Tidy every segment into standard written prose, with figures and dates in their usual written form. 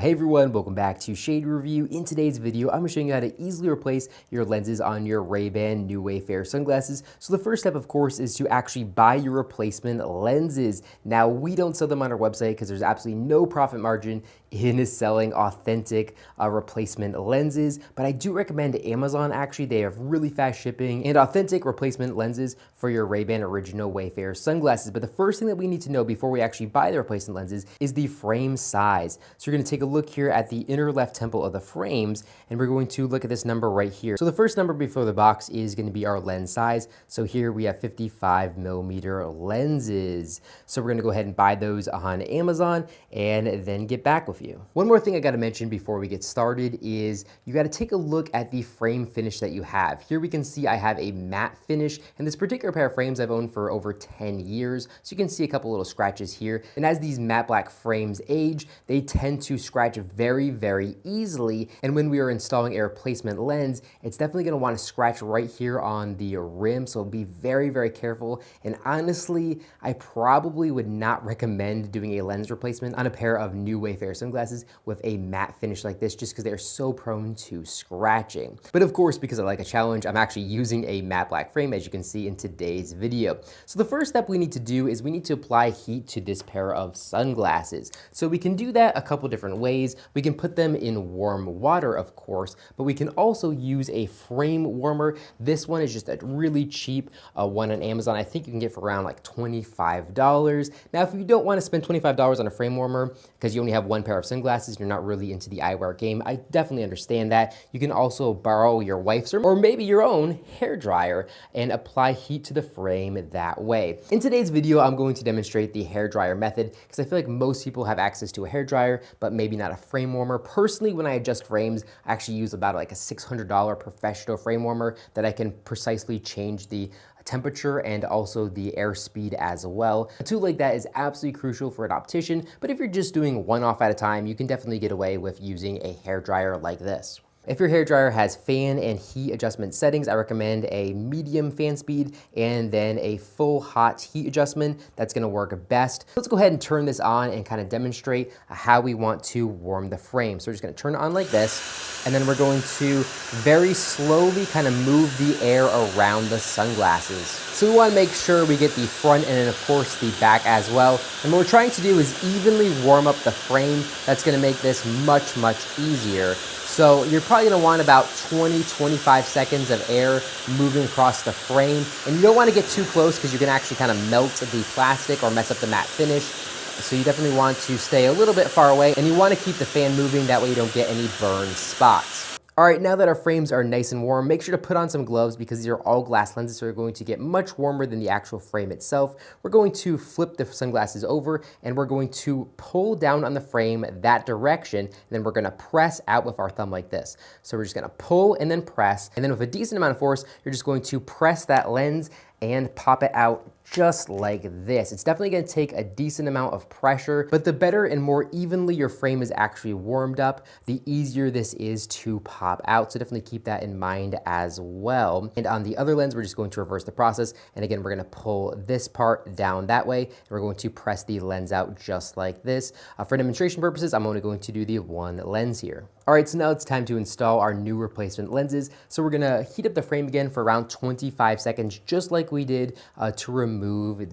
Hey everyone, welcome back to Shade Review. In today's video, I'm showing you how to easily replace your lenses on your Ray-Ban new Wayfarer sunglasses. So the first step, of course, is to actually buy your replacement lenses. Now, we don't sell them on our website because there's absolutely no profit margin in selling authentic replacement lenses, but I do recommend Amazon. Actually, they have really fast shipping and authentic replacement lenses for your Ray-Ban original Wayfarer sunglasses. But the first thing that we need to know before we actually buy the replacement lenses is the frame size. So you're gonna take a look here at the inner left temple of the frames, and we're going to look at this number right here. So the first number before the box is gonna be our lens size. So here we have 55mm lenses. So we're gonna go ahead and buy those on Amazon and then get back with you. One more thing I gotta mention before we get started is you gotta take a look at the frame finish that you have. Here we can see I have a matte finish, and this particular pair of frames I've owned for over 10 years. So you can see a couple little scratches here. And as these matte black frames age, they tend to scratch very, very easily. And when we are installing a replacement lens, it's definitely gonna wanna scratch right here on the rim. So be very, very careful. And honestly, I probably would not recommend doing a lens replacement on a pair of new Wayfarer sunglasses with a matte finish like this, just because they're so prone to scratching. But of course, because I like a challenge, I'm actually using a matte black frame, as you can see in today's video. So the first step we need to do is we need to apply heat to this pair of sunglasses. So we can do that a couple different ways. We can put them in warm water, of course, but we can also use a frame warmer. This one is just a really cheap one on Amazon. I think you can get for around like $25. Now, if you don't want to spend $25 on a frame warmer because you only have one pair of sunglasses, you're not really into the eyewear game, I definitely understand that. You can also borrow your wife's or maybe your own hair dryer and apply heat to the frame that way. In today's video, I'm going to demonstrate the hair dryer method because I feel like most people have access to a hair dryer, but maybe not a frame warmer. Personally, when I adjust frames, I actually use about like a $600 professional frame warmer that I can precisely change the temperature and also the airspeed as well. A tool like that is absolutely crucial for an optician, but if you're just doing one off at a time, you can definitely get away with using a hair dryer like this. If your hairdryer has fan and heat adjustment settings, I recommend a medium fan speed and then a full hot heat adjustment. That's gonna work best. Let's go ahead and turn this on and kind of demonstrate how we want to warm the frame. So we're just gonna turn it on like this, and then we're going to very slowly kind of move the air around the sunglasses. So we wanna make sure we get the front and then of course the back as well. And what we're trying to do is evenly warm up the frame. That's gonna make this much, much easier. So you're probably gonna want about 20-25 seconds of air moving across the frame. And you don't wanna get too close because you're gonna actually kind of melt the plastic or mess up the matte finish. So you definitely want to stay a little bit far away, and you wanna keep the fan moving, that way you don't get any burned spots. All right, now that our frames are nice and warm, make sure to put on some gloves because these are all glass lenses, so they're going to get much warmer than the actual frame itself. We're going to flip the sunglasses over and we're going to pull down on the frame that direction, and then we're gonna press out with our thumb like this. So we're just gonna pull and then press, and then with a decent amount of force, you're just going to press that lens and pop it out just like this. It's definitely gonna take a decent amount of pressure, but the better and more evenly your frame is actually warmed up, the easier this is to pop out. So definitely keep that in mind as well. And on the other lens, we're just going to reverse the process. And again, we're gonna pull this part down that way, and we're going to press the lens out just like this. For demonstration purposes, I'm only going to do the one lens here. All right, so now it's time to install our new replacement lenses. So we're gonna heat up the frame again for around 25 seconds, just like we did to remove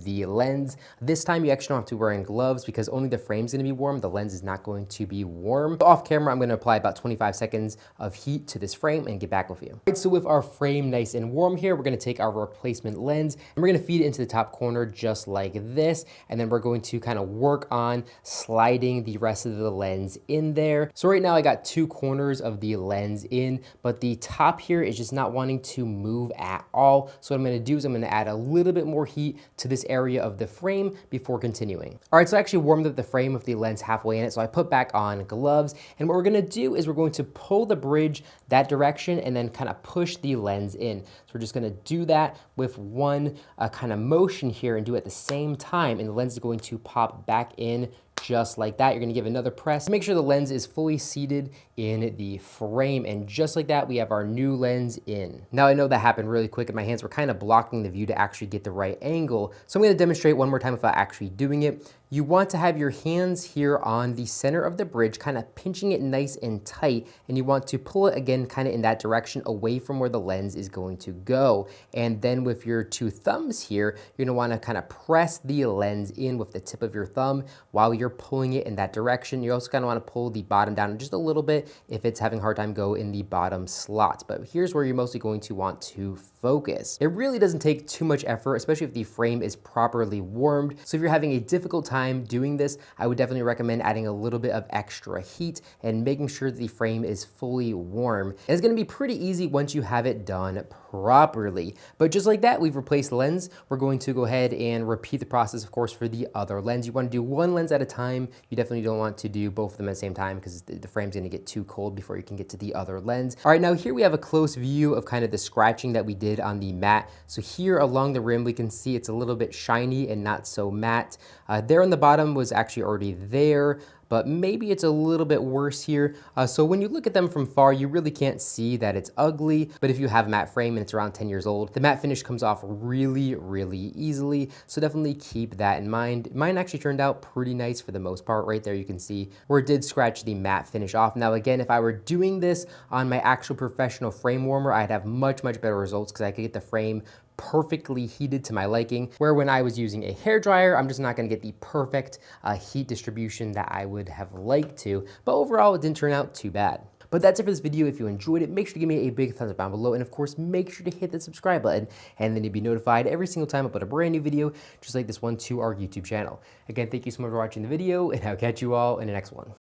the lens. This time you actually don't have to wear any gloves because only the frame's gonna be warm. The lens is not going to be warm. Off camera, I'm gonna apply about 25 seconds of heat to this frame and get back with you. All right, so with our frame nice and warm here, we're gonna take our replacement lens and we're gonna feed it into the top corner just like this. And then we're going to kind of work on sliding the rest of the lens in there. So right now I got two corners of the lens in, but the top here is just not wanting to move at all. So what I'm gonna do is I'm gonna add a little bit more heat to this area of the frame before continuing. All right, so I actually warmed up the frame with the lens halfway in it, so I put back on gloves. And what we're gonna do is we're going to pull the bridge that direction and then kind of push the lens in. So we're just gonna do that with one kind of motion here and do it at the same time, and the lens is going to pop back in just like that. You're gonna give another press. Make sure the lens is fully seated in the frame, and just like that, we have our new lens in. Now I know that happened really quick and my hands were kind of blocking the view to actually get the right angle, so I'm gonna demonstrate one more time without actually doing it. you want to have your hands here on the center of the bridge, kind of pinching it nice and tight, and you want to pull it again kind of in that direction away from where the lens is going to go. And then with your two thumbs here, you're gonna wanna kind of press the lens in with the tip of your thumb while you're pulling it in that direction. You also kind of want to pull the bottom down just a little bit if it's having a hard time go in the bottom slot. But here's where you're mostly going to want to focus. It really doesn't take too much effort, especially if the frame is properly warmed. So if you're having a difficult time doing this, I would definitely recommend adding a little bit of extra heat and making sure that the frame is fully warm. And it's gonna be pretty easy once you have it done properly. But just like that, we've replaced the lens. We're going to go ahead and repeat the process, of course, for the other lens. You want to do one lens at a time. You definitely don't want to do both of them at the same time because the frame's gonna get too cold before you can get to the other lens. All right, now here we have a close view of kind of the scratching that we did on the matte. So here along the rim, we can see it's a little bit shiny and not so matte. There on the bottom was actually already there, but maybe it's a little bit worse here. So when you look at them from far, you really can't see that it's ugly, but if you have a matte frame and it's around 10 years old, the matte finish comes off really, really easily. So definitely keep that in mind. Mine actually turned out pretty nice for the most part. Right there you can see where it did scratch the matte finish off. Now again, if I were doing this on my actual professional frame warmer, I'd have much, much better results because I could get the frame perfectly heated to my liking, where when I was using a hairdryer, I'm just not gonna get the perfect heat distribution that I would have liked to, but overall it didn't turn out too bad. But that's it for this video. If you enjoyed it, make sure to give me a big thumbs up down below, and of course, make sure to hit the subscribe button, and then you'll be notified every single time I put a brand new video, just like this one to our YouTube channel. Again, thank you so much for watching the video, and I'll catch you all in the next one.